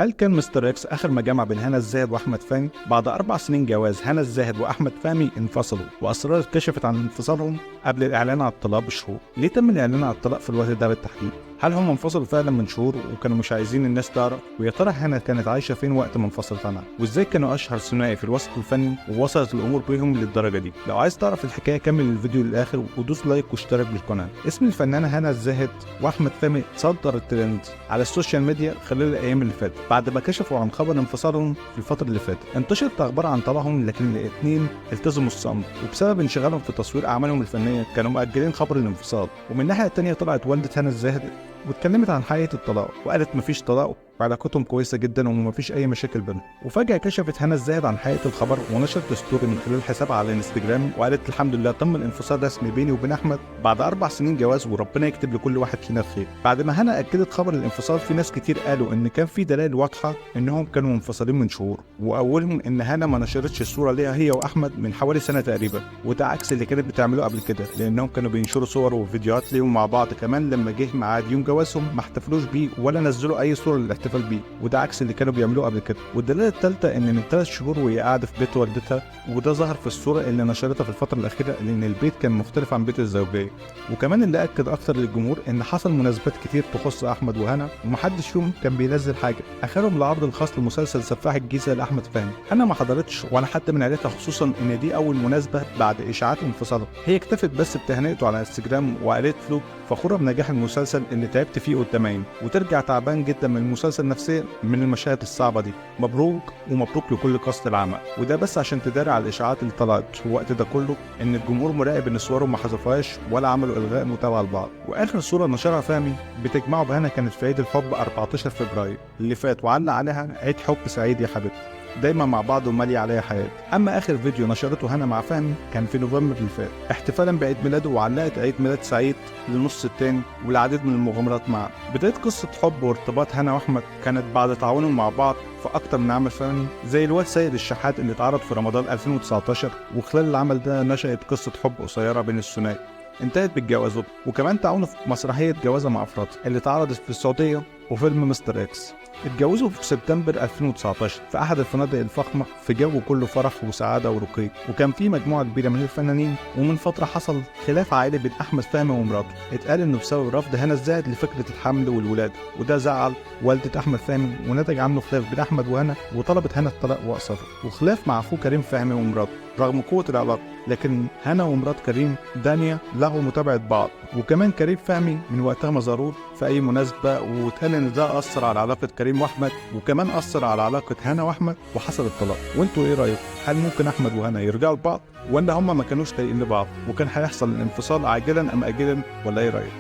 هل كان مستر اكس اخر ما جمع بين هنا الزاهد واحمد فهمي؟ بعد 4 سنين جواز، هنا الزاهد واحمد فهمي انفصلوا، واسرار اتكشفت عن انفصالهم قبل الاعلان على الطلاق بشهور. ليه تم الاعلان على الطلاق في الوقت ده بالتحديد؟ هل هم انفصلوا فعلا من شهور وكانوا مش عايزين الناس تعرف؟ ويا ترى هنا كانت عايشه فين وقت ما انفصلت عنها؟ وازاي كانوا اشهر ثنائي في الوسط الفني ووصلت الامور بيهم للدرجه دي؟ لو عايز تعرف الحكايه كمل الفيديو للاخر ودوس لايك واشترك بالقناه. اسم الفنانه هنا الزاهد واحمد فهمي صدر الترند على السوشيال ميديا خلال الايام اللي فاتت بعد ما كشفوا عن خبر انفصالهم في الفتره اللي فاتت. انتشرت اخبار عن طلاقهم، لكن الاثنين التزموا الصمت، وبسبب انشغالهم في تصوير اعمالهم الفنيه كانوا مؤجلين خبر الانفصال. ومن الناحيه الثانيه طلعت والده هنا الزاهد واتكلمت عن حقيقة الطلاق، وقالت مفيش طلاق وعلاقتهم كويسة جدا ومفيش أي مشاكل بينهم. وفجأة كشفت هنا الزاهد عن حقيقة الخبر ونشرت ستوري من خلال حسابها على الانستجرام، وقالت الحمد لله تم الانفصال رسمي بيني وبين أحمد بعد 4 سنين جواز، وربنا يكتب لكل واحد فينا الخير. بعد ما هنا أكدت خبر الانفصال، في ناس كتير قالوا إن كان في دلائل واضحة إنهم كانوا منفصلين من شهور، وأولهم إن هنا ما نشرتش الصورة ليها هي وأحمد من حوالي سنة تقريبا، وده عكس اللي كانت بتعمله قبل كده، لأنهم كانوا بينشروا صور وفيديوهات ليهم مع بعض. كمان لما جه ميعاد يوم جوازهم ما احتفلوش بيه ولا نزلوا اي صوره للاحتفال بيه، وده عكس اللي كانوا بيعملوه قبل كده. والدلاله الثالثه ان من 3 شهور وهي قاعده في بيت والدتها، وده ظهر في الصوره اللي نشرتها في الفتره الاخيره، لان البيت كان مختلف عن بيت الزوجيه. وكمان اللي اكد اكتر للجمهور ان حصل مناسبات كتير تخص احمد وهنا، ومحدش فيهم كان بينزل حاجه، اخرهم العرض الخاص لمسلسل سفاح الجيزه لاحمد فهمي. هنا ما حضرتش ولا حد من عيلتها، خصوصا ان دي اول مناسبه بعد اشاعات انفصالها. هي اكتفت بس بتهنئته على انستجرام وقالت له فخوره بنجاح المسلسل اللي تعبت فيه قدام عيني، وترجع تعبان جدا من المسلسل نفسيا من المشاهد الصعبه دي. مبروك ومبروك لكل كاست العمل. وده بس عشان تداري على الاشاعات اللي طلعت في الوقت ده كله ان الجمهور مراقب ان صورهم ما حذفوهاش ولا عملوا الغاء متابعه لبعض. واخر صوره نشرها فهمي بتجمعه بهنا كانت في عيد الحب 14 فبراير اللي فات، وعلق عليها عيد حب سعيد يا حبيبتي، دايما مع بعض ومالي عليا حياتي. اما اخر فيديو نشرته هنا مع فهمي كان في نوفمبر اللي فات احتفالا بعيد ميلاده، وعلقت عيد ميلاد سعيد للنص التاني والعديد من المغامرات معه. بدايه قصه حب وارتباط هنا واحمد كانت بعد تعاونهم مع بعض في اكتر من عمل فني، زي الواد سيد الشحات اللي اتعرض في رمضان 2019، وخلال العمل ده نشأت قصه حب قصيره بين الثنائي انتهت بالجوازات. وكمان تعاونوا في مسرحيه جوازه مع افراطي اللي اتعرضت في السعوديه، وفيلم مستر اكس. اتجوزوا في سبتمبر 2019 في احد الفنادق الفخمه في جو كله فرح وسعاده ورقي، وكان في مجموعه كبيره من الفنانين. ومن فتره حصل خلاف عائلي بين احمد فهمي ومراته، اتقال انه بسبب رفض هنا الزاهد لفكره الحمل والولاده، وده زعل والده احمد فهمي ونتج عنه خلاف بين احمد وهنا، وطلبت هنا الطلاق واقصته، وخلاف مع اخوه كريم فهمي ومراته رغم قوه العلاقه. لكن هنا ومرات كريم دانيا لغوا متابعه بعض، وكمان كريم فهمي من وقتها ما زاروه في اي مناسبه، واتقال ان ده اثر على علاقه كريم واحمد، وكمان اثر على علاقه هنا واحمد وحصل الطلاق. وانتوا ايه رايكم؟ هل ممكن احمد وهنا يرجعوا لبعض، ولا هما ما كانوش طايقين لبعض وكان هيحصل الانفصال عاجلا ام اجلا، ولا ايه رايك؟